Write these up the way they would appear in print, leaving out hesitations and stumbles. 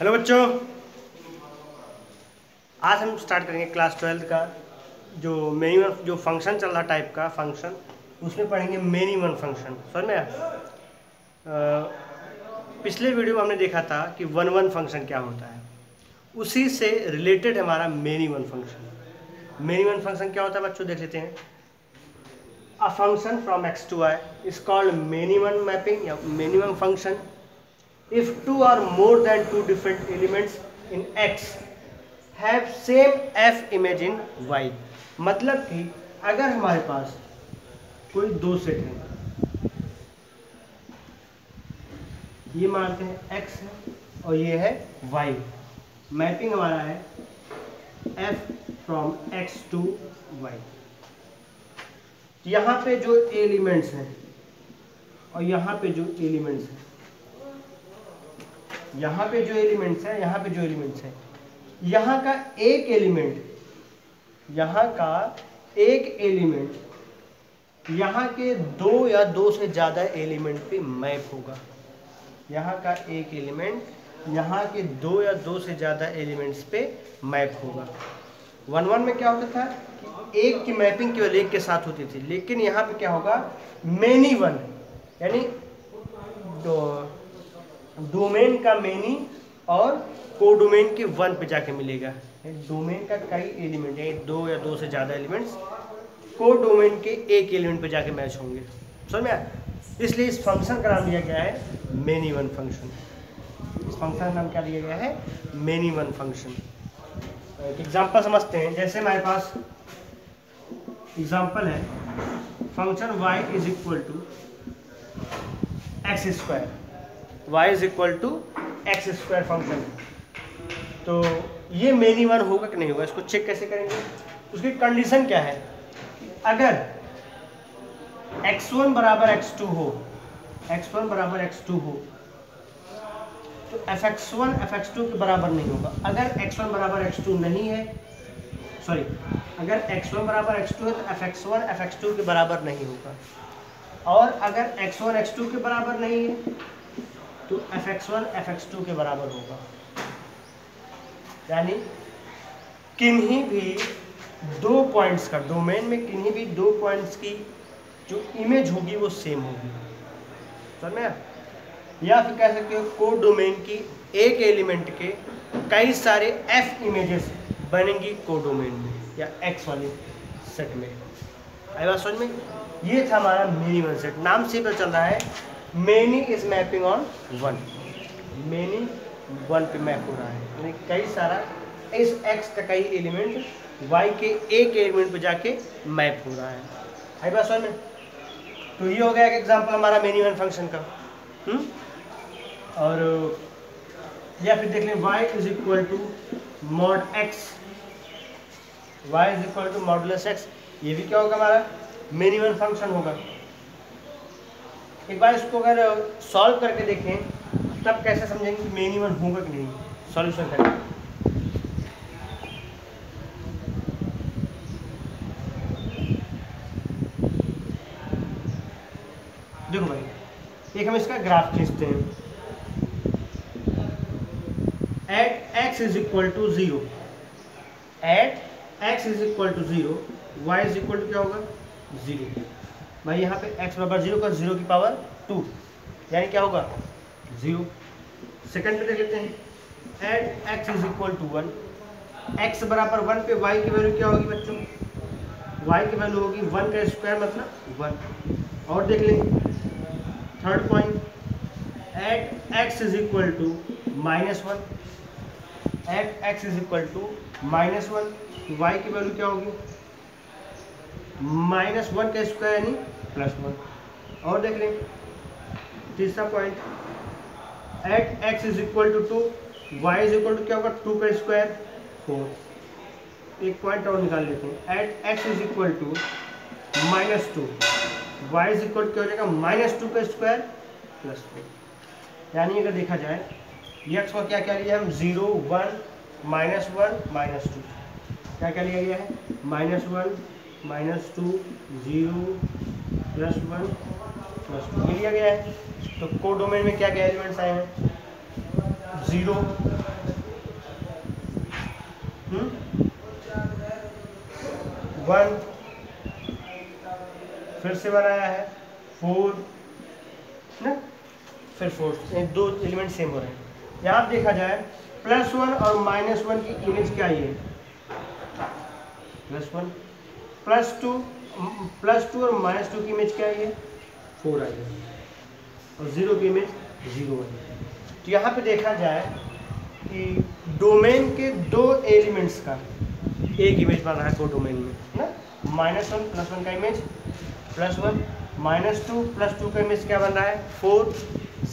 Hello बच्चों, आज हम स्टार्ट करेंगे क्लास 12 का जो मिनिमम जो फंक्शन चल रहा टाइप का फंक्शन, उसमें पढ़ेंगे मिनिमम फंक्शन। समझ में आया? पिछले वीडियो में हमने देखा था कि वन फंक्शन क्या होता है, उसी से रिलेटेड हमारा मिनिमम फंक्शन। मिनिमम फंक्शन क्या होता है बच्चों, देख लेते हैं। A function from x to y is called minimum mapping या minimum function if two or more than two different elements in x have same f image in y। मतलब कि अगर हमारे पास कोई दो सेट है, ये मानते हैं x है और ये है y, मैपिंग हमारा है f from x to y। यहाँ पे जो एलिमेंट्स हैं और यहाँ पे जो एलिमेंट्स हैं, यहाँ पे जो एलिमेंट्स है, यहाँ पे जो एलिमेंट्स है, यहाँ का एक एलिमेंट, यहाँ का एक एलिमेंट यहाँ के दो या दो से ज़्यादा एलिमेंट पे मैप होगा। यहाँ का एक एलिमेंट यहाँ के दो या दो से ज़्यादा एलिमेंट्स पे मैप होगा। वन में क्या होता था कि एक की मैपिंग केवल एक के साथ होती थी, लेकिन यहाँ पे क्या होगा, मेनी वन, यानी डोमेन का मेनी और कोडोमेन के वन पे जाके मिलेगा। डोमेन का कई एलिमेंट है, दो या दो से ज़्यादा एलिमेंट्स कोडोमेन के एक एलिमेंट पे जाके मैच होंगे। समझ में आया? इसलिए इस फंक्शन का नाम दिया गया है मेनी वन फंक्शन। इस फंक्शन का नाम क्या दिया गया है, मेनी वन फंक्शन। एक एग्जाम्पल समझते हैं। जैसे हमारे पास एग्जाम्पल है, function y is equal to x square, y is equal to x square function. तो ये मेनी वन होगा कि नहीं होगा, इसको चेक कैसे करेंगे? उसकी कंडीशन क्या है? अगर x1 बराबर x2 हो, x1 बराबर x2 हो, तो fx1 fx2 के बराबर नहीं होगा। अगर x1 बराबर x2 नहीं है, सॉरी, अगर x1 बराबर x2 है तो fx1 fx2 के बराबर नहीं होगा। और अगर x1 x2 के बराबर नहीं है तो fx1 fx2 के बराबर होगा। यानी किन्हीं भी दो पॉइंट्स का, डोमेन में किन्हीं भी दो पॉइंट्स की जो इमेज होगी वो सेम होगी। समझ में? या फिर कह सकते हो कोडोमेन की एक एलिमेंट के कई सारे f इमेजेस बनेंगी कोडोमेन में या x वाले सेट में। आई बात समझ में? ये था हमारा मिनिमम सेट। नाम से पता चल रहा है many is mapping on one, many one पे मैप हो रहा है, यानी कई सारा इस x का कई एलिमेंट y के एक एलिमेंट पे जाके मैप हो रहा है। आई बात समझ में? तो ये हो गया एक एग्जांपल हमारा मेनी वन फंक्शन का। और या फिर देख लें y is equal to mod x, y is equal to modulus x। ये भी क्या होगा, हमारा मेनी वन फंक्शन होगा। एक बार इसको अगर सॉल्व करके देखें तब कैसे समझेंगे कि मेनी वन होगा कि नहीं। सॉल्यूशन करें। देखो भाई, एक हम इसका ग्राफ खींचते हैं। At x is equal to 0, at x is equal to 0, y is equal to क्या होगा, 0। भाई यहाँ पे x बराबर 0 का 0 की पावर 2, यानी क्या होगा, 0। सेकंड पे देख लेते हैं। At x is equal to 1, x बराबर 1 पे y की वैल्यू क्या होगी बच्चों, y की वैल्यू होगी 1 का स्क्वायर मतलब 1। और देख लें third point, at x is equal to -1, at x is equal to -1, y की वैल्यू क्या होगी, -1 का स्क्वायर यानी +1। और देख लें तीसरा पॉइंट, at x is equal to 2, y is equal to क्या होगा, 2 का स्क्वायर 4। एक पॉइंट और निकाल लेते हैं। At x is equal to -2, y is equal to क्या हो जाएगा, -2 का स्क्वायर +4। यानी अगर देखा जाए x को क्या क्या लिया हम, 0 1 -1 -2, क्या क्या लिया गया है, -1 -2 0 +1 +2 ये लिया गया है। तो कोडोमेन में क्या क्या एलिमेंट्स आए हैं, 0, 1, फिर से बनाया है 4 ना, फिर 4, दो एलिमेंट सेम हो रहे हैं। यहाँ देखा जाए +1 और -1 की इमेज क्या है, +1, +2 और -2 की इमेज क्या है, 4 आई है, और 0 की इमेज 0 है। तो यहाँ पे देखा जाए कि डोमेन के दो एलिमेंट्स का एक इमेज बन रहा है कोडोमेन में ना, -1 +1 का इमेज +1, -2 +2 का इमेज क्या बन रहा है 4,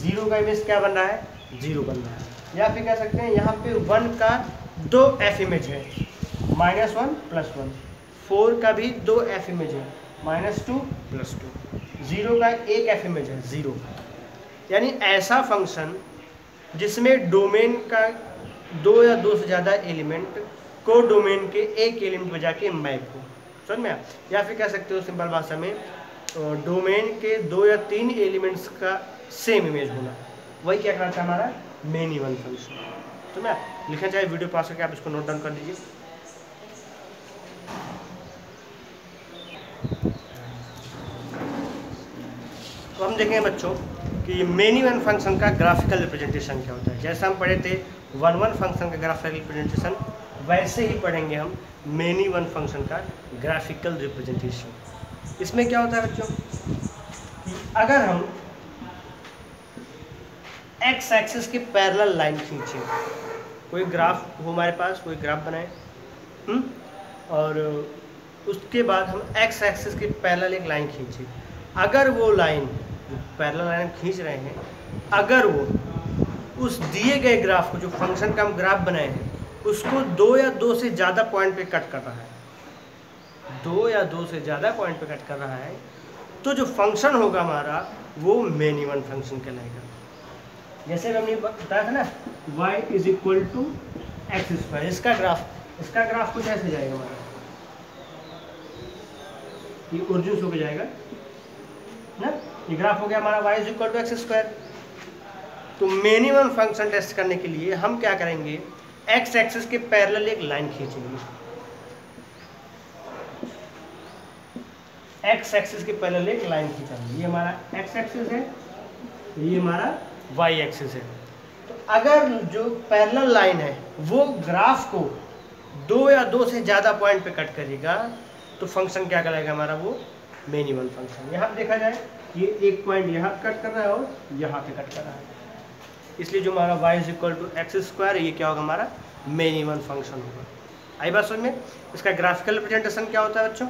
0 का इमेज क्या बन रहा है 0 बन रहा है। या फिर कह सकते हैं यहाँ पे 1 का 2 F इमेज है, -1 +1, 4 का भी 2 F इमेज है, -2 +2, 0 का एक F इमेज है 0। यानी ऐसा फंक्शन जिसमें डोमेन का 2 या 2 से ज़्यादा एलिमेंट को डोमेन के एक एलिमेंट में जाके मैप हो, समझ में। या फिर कह सकते हो सिंपल भाषा में डोमेन के 2 या 3 एलिमेंट्स का सेम इमेज होना, वही क्या कहता है हमारा मेन इवन फंक्शन। तो मैं लिखना चाहिए वीडियो पास करके आप इसको नोट डाउन कर लीजिए। तो हम देखेंगे बच्चों कि मेन इवन फंक्शन का ग्राफिकल रिप्रेजेंटेशन क्या होता है। जैसे हम पढ़े थे 1 फंक्शन का ग्राफिकल रिप्रेजेंटेशन, वैसे ही पढ़ेंगे हम मेन इवन फंक्शन का ग्राफिकल रिप्रेजेंटेशन। इसमें क्या होता है बच्चों कि अगर हम एक्स एक्सिस के पैरेलल लाइन खींचे, कोई ग्राफ हो हमारे पास, कोई ग्राफ बनाए और उसके बाद हम एक्स एक्सिस के पैरेलल एक लाइन खींचे, अगर वो लाइन पैरेलल लाइन खींच रहे हैं, अगर वो उस दिए गए ग्राफ को, जो फंक्शन का हम ग्राफ बनाए हैं, उसको 2 या 2 से ज़्यादा पॉइंट पे कट कर रहा है, 2 या 2 से ज़्यादा पॉइंट पे कट कर रहा है, तो जो फंक्शन होगा हमारा वो मेन इवन फंक्शन कहलाएगा। जैसे हमने बताया था ना y = x², इसका ग्राफ कुछ ऐसे जाएगा हमारा, ये ओरिजिन होकर जाएगा ना, ये ग्राफ हो गया हमारा y = x²। तो मेन इवन फंक्शन टेस्ट करने के लिए हम क्या करेंगे, एक्स एक्सिस के पैरेलल एक लाइन खींचेंगे, एक्स एक्सिस के पैरेलल एक लाइन खींचेंगे, ये हमारा एक्स एक्सिस है, ये हमारा वाई एक्सिस है। तो अगर जो पैरेलल लाइन है वो ग्राफ को 2 या 2 से ज़्यादा पॉइंट पे कट करेगा, तो फंक्शन क्या कहलाएगा हमारा, वो मेन इवन फंक्शन। यहाँ देखा जाए ये एक पॉइंट यहाँ कट कर रहा है और यहाँ पे कट कर रहा है, इसलिए जो हमारा y = x², ये क्या होगा हमारा मेन इवन फंक्शन होगा। आई बात समझ में। इसका ग्राफिकल रिप्रेजेंटेशन क्या होता है बच्चों,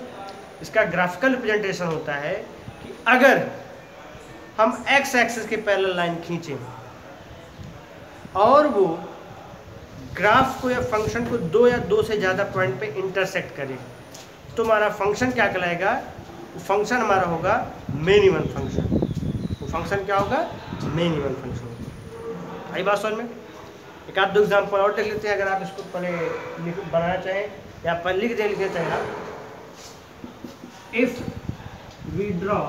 इसका ग्राफिकल रिप्रेजेंटेशन होता है कि अगर हम एक्स एक्सिस के पैरेलल लाइन खींचें और वो ग्राफ को या फंक्शन को 2 या 2 से ज़्यादा पॉइंट पे इंटरसेक्ट करे, तो हमारा फंक्शन क्या कहलाएगा, फंक्शन हमारा होगा मेन इवन फंक्शन। वो फंक्शन क्या होगा, मेन इवन फंक्शन होगा। आई बात समझ में। एक आध 2 एग्जाम्पल और लिख लेते हैं, अगर आप इसको पहले बनाना चाहें या पहले लिख दें, लिखना चाहें आप। If we draw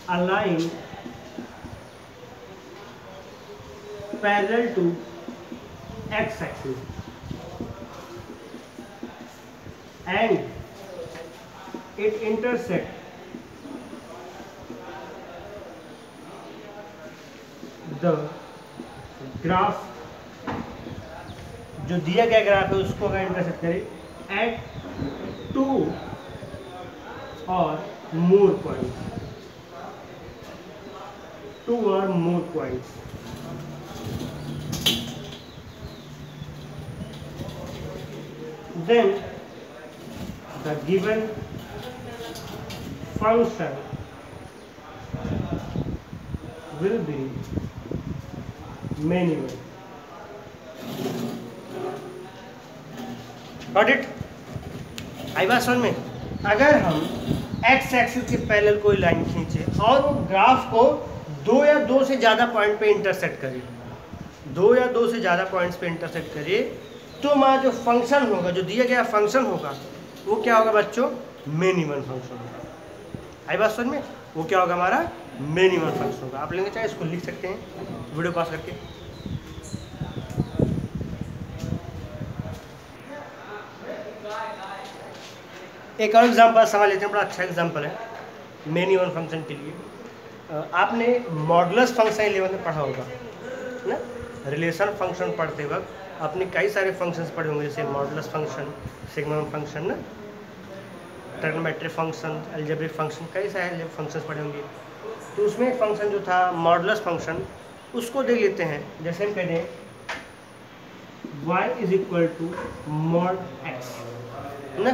a line parallel to x axis and it intersects the graph, जो दिया गया ग्राफ है उसको अगर इंटरसेक्ट करे at 2 or more points, 2 or more points, then the given function will be main iven. Got it? आई बात समझ में। अगर हम एक्स एक्सिस के पैरेलल कोई लाइन खींचे और वो ग्राफ को 2 या 2 से ज़्यादा पॉइंट पे इंटरसेक्ट करे, 2 या 2 से ज़्यादा पॉइंट्स पे इंटरसेक्ट करे, तो हमारा जो फंक्शन होगा, जो दिया गया फंक्शन होगा, वो क्या होगा बच्चों, मेन इवन फंक्शन होगा। आई बात समझ में। वो क्या होगा हमारा मिनिमम फंक्शन होगा। आप लेंगे चाहे इसको लिख सकते हैं वीडियो पास करके। एक और एग्जांपल समझ लेते हैं, बड़ा अच्छा एग्जांपल है मिनिमम फंक्शन के लिए। आपने मॉडुलस फंक्शन 11 में पढ़ा होगा ना, रिलेशन फंक्शन पढ़ते वक्त आपने कई सारे फंक्शंस पढ़े होंगे, जैसे मॉडुलस फंक्शन, सिग्मा फंक्शन ना, ट्रिग्नोमेट्रिक फंक्शन, अलजेब्रिक फंक्शन, कई सारे फंक्शंस पढ़े होंगे। तो उसमें एक फंक्शन जो था मॉडुलस फंक्शन, उसको देख लेते हैं। जैसे हम कह दें y is equal to mod x ना,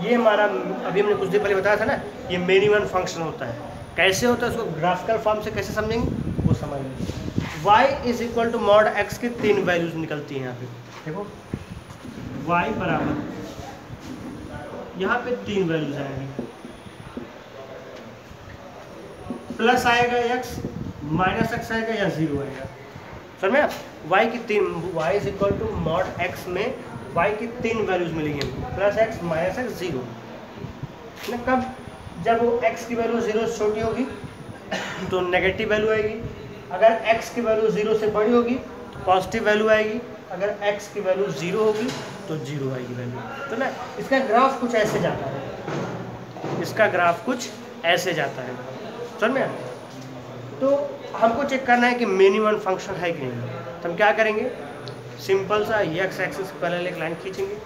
ये हमारा अभी हमने कुछ देर पहले बताया था ना, ये मिनिमम फंक्शन होता है। कैसे होता है उसको ग्राफिकल फॉर्म से कैसे समझेंगे वो समझ लेंगे। y is equal to mod x की 3 वैल्यूज निकलती हैं यहाँ पे। देखो y बराबर, यहाँ पे 3 वैल्यूज आएंगी, प्लस आएगा x, माइनस x आएगा या 0 आएगा। समझ में? y की 3, y is equal to mod x में y की 3 वैल्यूज मिलेंगी, प्लस x, माइनस x, 0 ना। कब? जब वो x की वैल्यू 0 से छोटी होगी तो नेगेटिव वैल्यू आएगी, अगर x की वैल्यू 0 से बड़ी होगी तो पॉजिटिव वैल्यू आएगी, अगर x की वैल्यू 0 होगी तो 0 आएगी वैल्यू। तो ना इसका ग्राफ कुछ ऐसे जाता है, इसका ग्राफ कुछ ऐसे जाता है। समझ में? तो हमको चेक करना है कि मिनिमम फंक्शन है कि नहीं। तो हम क्या करेंगे, सिंपल सा x एक्सिस पैरेलल एक लाइन खींचेंगे,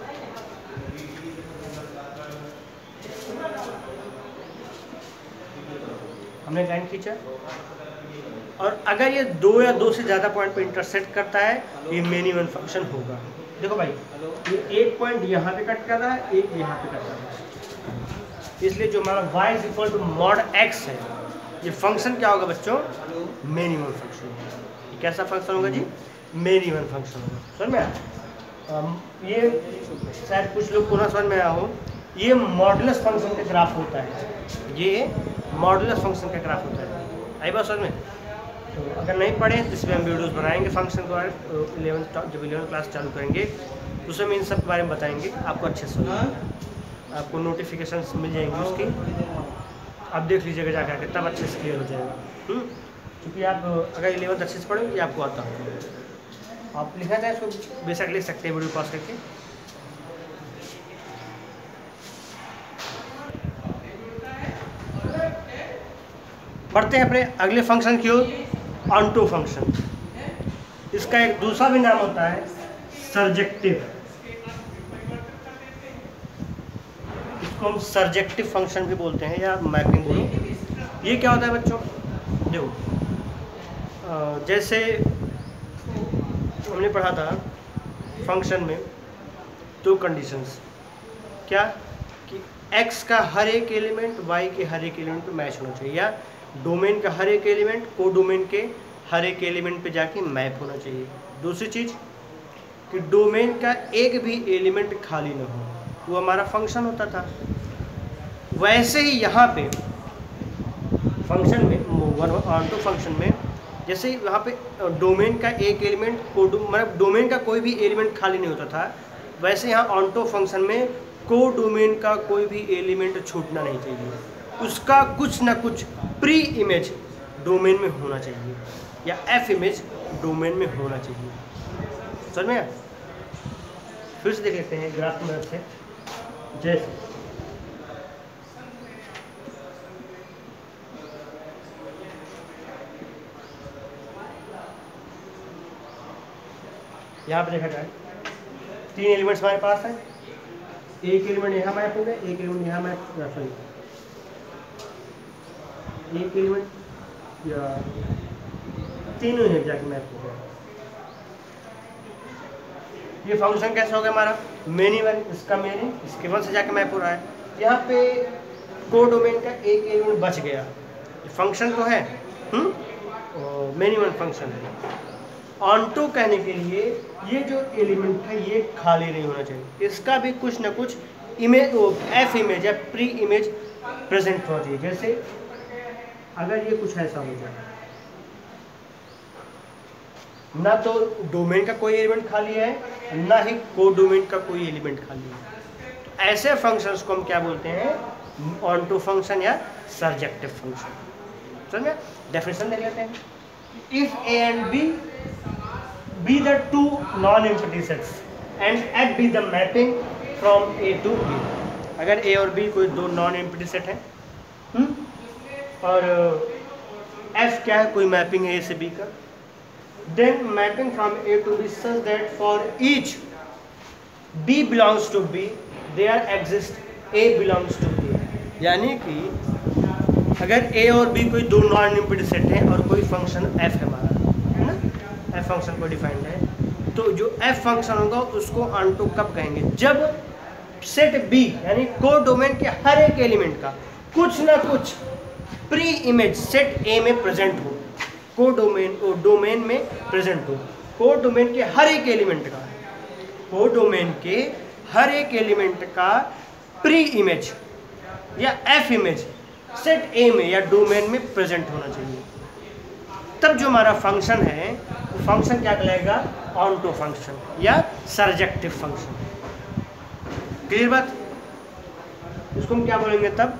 हमने लाइन खींचा, और अगर ये 2 या 2 से ज़्यादा पॉइंट पे इंटरसेक्ट करता है ये मिनिमम फंक्शन होगा। देखो भाई, ये एक पॉइंट यहाँ पे कट कर रहा है, एक यहाँ पे कट कर रहा है, इसलिए जो हमारा y is equal to mod x है, ये फंक्शन क्या होगा बच्चों, मिनिमम फंक्शन। ये कैसा फंक्शन होगा जी, मिनिमम फंक्शन होगा। समझ में? ये शायद कुछ लोग को ना समझ में आया हो, ये मॉडुलस फंक्शन का ग्राफ होता है, ये मॉडुलस फंक्शन का ग्राफ होता है। आई बात समझ में? तो अगर नहीं पढ़े तो इसमें हम वीडियोस बनाएंगे फंक्शन के बारे में, जब 11th क्लास चालू करेंगे तो उसमें इन सब के बारे में बताएंगे आपको अच्छे से, आपको नोटिफिकेशंस मिल जाएंगी उसकी, आप देख लीजिएगा जाकर, तब अच्छे से क्लियर हो जाएगा। क्योंकि आप अगर 11th अच्छे से पढ़ेंगे आपको आता है। आप लिखना चाहें इसको बेशक लिख सकते हैं वीडियो पास करके। बढ़ते हैं अपने अगले फंक्शन की ओर, ऑन्टो फंक्शन। इसका एक दूसरा भी नाम होता है सर्जेक्टिव, इसको हम सर्जेक्टिव फंक्शन भी बोलते हैं या मैपिंग बोलो। ये क्या होता है बच्चों, देखो जैसे हमने पढ़ा था फंक्शन में 2 कंडीशंस, क्या कि x का हर एक एलिमेंट y के हर एक एलिमेंट पे मैच होना चाहिए, या डोमेन का हर एक एलिमेंट को डोमेन के हर एक एलिमेंट पे जाके मैप होना चाहिए। दूसरी चीज़ कि डोमेन का एक भी एलिमेंट खाली ना हो, वो हमारा फंक्शन होता था। वैसे ही यहाँ पे फंक्शन में, ऑन्टो फंक्शन में, जैसे यहाँ पे डोमेन का एक एलिमेंट को मतलब डोमेन का कोई भी एलिमेंट खाली नहीं होता था, वैसे यहाँ ऑन्टो फंक्शन में को डोमेन का कोई भी एलिमेंट छूटना नहीं चाहिए, उसका कुछ ना कुछ प्री इमेज डोमेन में होना चाहिए या एफ इमेज डोमेन में होना चाहिए। समझ में? फिर से देख लेते हैं ग्राफ की मदद से। जैसे यहाँ पे देखा जाए 3 एलिमेंट्स हमारे पास हैं, एक एलिमेंट यहाँ मैप हो गया, एक एलिमेंट यहाँ मैप, सॉरी एक एलिमेंट या तीनों ही जाके मैप हो गया। ये फंक्शन कैसा हो गया हमारा, मेनी वन, इसका मेनी इसके वन से जाके मैप हो रहा है। यहाँ पे को डोमेन का एक एलिमेंट बच गया, ये फंक्शन तो है मेनी वन फंक्शन है। ऑन्टो कहने के लिए ये जो एलिमेंट है ये खाली नहीं होना चाहिए, इसका भी कुछ ना कुछ इमेज, एफ इमेज या प्री इमेज प्रेजेंट होना चाहिए। जैसे अगर ये कुछ ऐसा हो जाए, ना तो डोमेन का कोई एलिमेंट खाली है, ना ही को डोमेन का कोई एलिमेंट खाली है, तो ऐसे फंक्शंस को हम क्या बोलते हैं, ऑन्टो फंक्शन या सर्जेक्टिव फंक्शन। समझ में? डेफिनेशन देख लेते हैं। If A and B be the two non empty sets and f be the mapping from A to B. अगर ए और बी कोई दो नॉन एम्प्टी सेट है और एफ क्या है, कोई मैपिंग है ए से बी का, then mapping from A to B such that for each b belongs to B there exist a belongs to B. यानी कि अगर ए और बी कोई दो नॉन एम्प्टी सेट हैं और कोई फंक्शन एफ है हमारा, है ना, एफ फंक्शन को डिफाइंड है, तो जो एफ फंक्शन होगा उसको ऑनटू कब कहेंगे, जब सेट बी यानी को डोमेन के हर एक एलिमेंट का कुछ ना कुछ प्री इमेज सेट ए में प्रेजेंट हो, को डोमेन में प्रेजेंट हो, को डोमेन के हर एक एलिमेंट का, को डोमेन के हर एक एलिमेंट का प्री इमेज या एफ इमेज सेट ए में या डोमेन में प्रेजेंट होना चाहिए। तब जो हमारा फंक्शन है वो फंक्शन क्या कहलाएगा, ऑनटो फंक्शन या सर्जेक्टिव फंक्शन। क्लियर बात? इसको हम क्या बोलेंगे तब,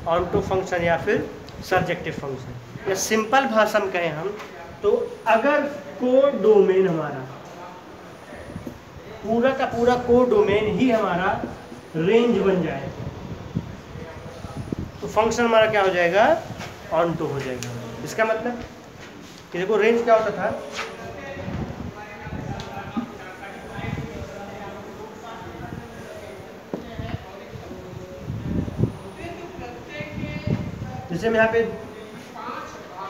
ऑनटो फंक्शन या फिर सर्जेक्टिव फंक्शन। या सिंपल भाषा में कहें हम तो अगर को डोमेन हमारा पूरा का पूरा को डोमेन ही हमारा रेंज बन जाए तो फंक्शन हमारा क्या हो जाएगा, ऑनटो हो जाएगा। इसका मतलब कि देखो रेंज क्या होता था, जैसे मैं यहाँ पे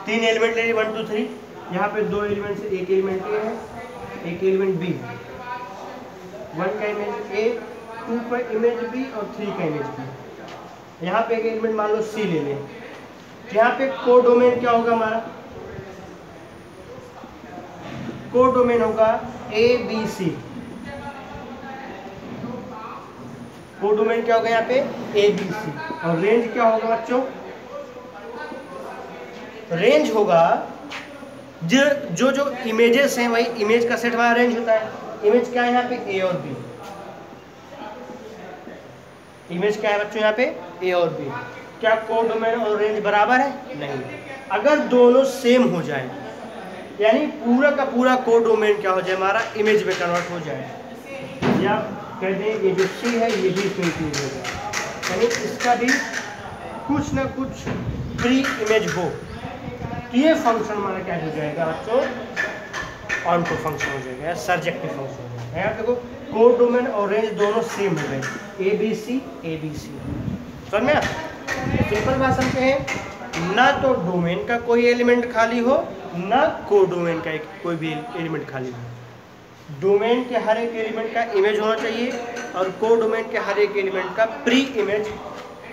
3 एलिमेंट ले लिए 1 2 3, यहाँ पे 2 एलिमेंट से एक एलिमेंट ए है, एक एलिमेंट बी, 1 का इमेज ए, 2 का इमेज बी और 3 का इमेज बी। यहाँ पे एक एलिमेंट मान लो सी ले लें, तो यहाँ पे को डोमेन क्या होगा हमारा, को डोमेन होगा ए बी सी। को डोमेन क्या होगा यहाँ पे, ए बी सी। और रेंज क्या होगा बच्चों, रेंज होगा जो जो इमेजेस हैं वही इमेज का सेट हमारा रेंज होता है। इमेज क्या है यहाँ पे, ए और बी। इमेज क्या है बच्चों यहाँ पे, ए और बी। क्या को डोमेन और रेंज बराबर है, नहीं। अगर दोनों सेम हो जाए यानी पूरा का पूरा को डोमेन क्या हो जाए हमारा, इमेज में कन्वर्ट हो जाए, या कहते हैं ये जो सी है ये भी इसमें इंक्लूड हो जाए, यानी इसका भी कुछ ना कुछ प्री इमेज हो, तो ये फंक्शन हमारा क्या हो जाएगा बच्चों, ऑनटो फंक्शन हो जाएगा या सर्जेक्टिव फंक्शन हो जाएगा। यहाँ देखो को डोमेन और रेंज दोनों सेम हो गए, A B C A B C. समझ में? सिंपल भाषा में कहें, ना तो डोमेन का कोई एलिमेंट खाली हो, ना को डोमेन का कोई भी एलिमेंट खाली हो। डोमेन के हर एक एलिमेंट का इमेज होना चाहिए और को डोमेन के हर एक एलिमेंट का प्री इमेज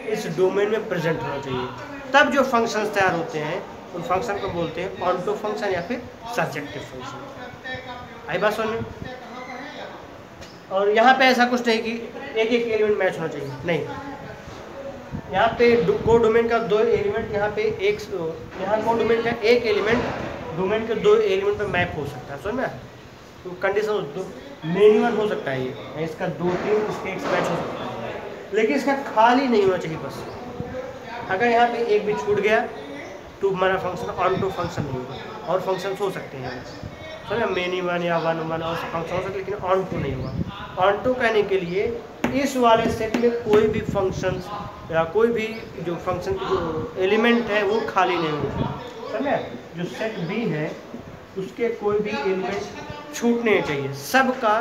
इस डोमेन में प्रेजेंट होना चाहिए। तब जो फंक्शंस तैयार होते हैं उन फंक्शन को बोलते हैं ऑनटो फंक्शन या फिर सर्जेक्टिव फंक्शन। आई बात समझ में? और यहाँ पे ऐसा कुछ नहीं कि एक एक एलिमेंट मैच होना चाहिए, नहीं। यहाँ पे को डोमेन का 2 एलिमेंट, यहाँ पे एक, यहाँ को डोमेन का एक एलिमेंट डोमेन के 2 एलिमेंट पे मैप हो सकता है। समझ में? तो कंडीशन तो मिनिमम हो सकता है ये, इसका 2 3 इसके एक मैच हो सकता है, लेकिन इसका खाली नहीं होना चाहिए बस। अगर यहाँ पे एक भी छूट गया तो हमारा फंक्शन ऑनटो फंक्शन नहीं होगा। और फंक्शंस हो सकते हैं समझ, मेनी वन या वन वन और फंक्शन हो सकते, लेकिन ऑनटो नहीं हुआ। ऑनटो कहने के लिए इस वाले सेट में कोई भी फंक्शंस या कोई भी जो फंक्शन की जो एलिमेंट है वो खाली नहीं होगा। समझे? जो सेट बी है उसके कोई भी एलिमेंट छूटने चाहिए, सबका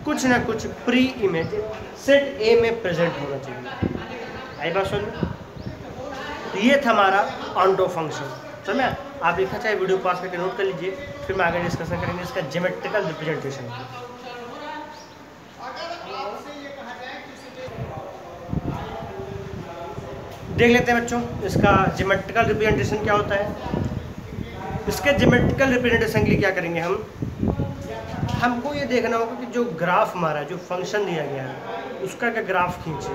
कुछ ना कुछ प्री इमेज सेट ए में प्रेजेंट होना चाहिए। आई बात समझ में? तो ये था हमारा ऑनटो फंक्शन। समझे? आप लिखा चाहे वीडियो पास करके नोट कर लीजिए, फिर मैं आगे डिस्कशन करेंगे इसका ज्योमेट्रिकल रिप्रेजेंटेशन की। देख लेते हैं बच्चों इसका ज्योमेट्रिकल रिप्रेजेंटेशन क्या होता है। इसके ज्योमेट्रिकल रिप्रेजेंटेशन के लिए क्या करेंगे हमको ये देखना होगा कि जो ग्राफ हमारा जो फंक्शन दिया गया है उसका क्या ग्राफ खींचे।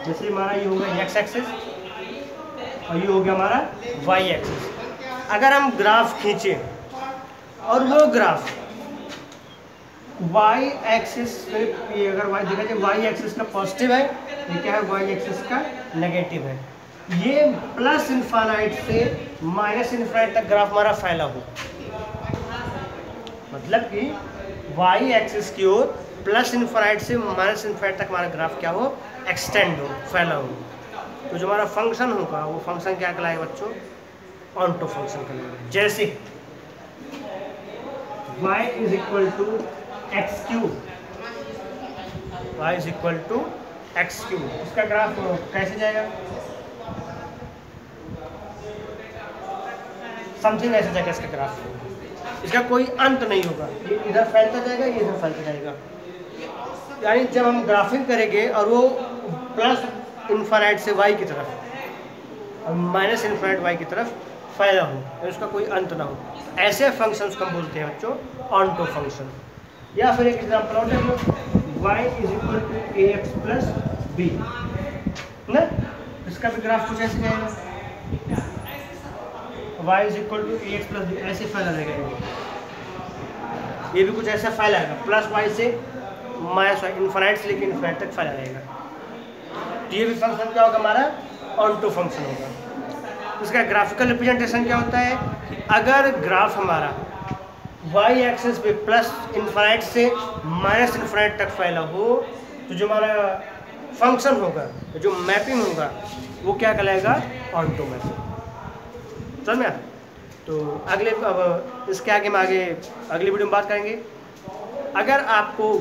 जैसे हमारा ये होगा एक्स एक्सिस और ये हो गया हमारा वाई एक्सिस। अगर हम ग्राफ खींचें और वो ग्राफ वाई एक्सिस में, अगर वाई देखा जाए वाई एक्सिस का पॉजिटिव है, ये क्या है वाई एक्सिस का नेगेटिव है, ये प्लस इन्फानाइट से माइनस इन्फानाइट तक ग्राफ हमारा फैला हो, मतलब कि वाई एक्सिस की ओर प्लस इन्फानाइट से माइनस इन्फानाइट तक हमारा ग्राफ क्या हो, एक्सटेंड हो, फैला हो। तो जो हमारा फंक्शन होगा वो फंक्शन क्या कहलाएगा बच्चों, ऑनटो फंक्शन कहलाएगा। जैसे y is equal to x cube, y is equal to x cube, इसका ग्राफ कैसे जाएगा, समथिंग ऐसे जाएगा इसका ग्राफ, इसका कोई अंत नहीं होगा, ये इधर फैलता जाएगा, ये इधर फैलता जाएगा। यानी जब हम ग्राफिंग करेंगे और वो प्लस इन्फानाइट से y की तरफ और माइनस इन्फानाइट y की तरफ फैला हो, और उसका कोई अंत ना हो, ऐसे फंक्शंस को हम बोलते हैं बच्चों ऑनटो फंक्शन। या फिर एक एग्जांपल और देख लो, y is equal to a x plus b ना, इसका भी ग्राफ कुछ ऐसे जाएगा, y is equal to a x plus b, ऐसे फैला रहेगा, ये भी कुछ ऐसा फैलाएगा, प्लस y से माइनस y, इन्फानाइट से लेकर इन्फानाइट तक फैला रहेगा। तो ये भी फंक्शन क्या होगा हमारा, ऑनटो फंक्शन होगा। इसका ग्राफिकल रिप्रेजेंटेशन क्या होता है कि अगर ग्राफ हमारा y एक्सिस पे प्लस इन्फानाइट से माइनस इन्फानाइट तक फैला हो, तो जो हमारा फंक्शन होगा, जो मैपिंग होगा, वो क्या कहलाएगा, ऑनटो मैपिंग। समझ में आया? तो अगले अब इसके आगे हम अगली वीडियो में बात करेंगे। अगर आपको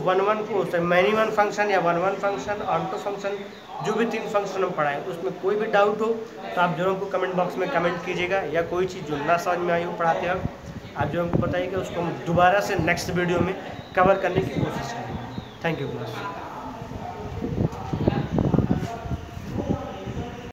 मैनी वन फंक्शन या वन फंक्शन, ऑनटो फंक्शन, जो भी 3 फंक्शन हम पढ़ाएं, उसमें कोई भी डाउट हो तो आप जो हमको कमेंट बॉक्स में कमेंट कीजिएगा, या कोई चीज़ जो ना समझ में आई हो पढ़ाते वक्त आप जो हमको बताइएगा, उसको हम दोबारा से नेक्स्ट वीडियो में कवर करने की कोशिश करेंगे। Thank you class.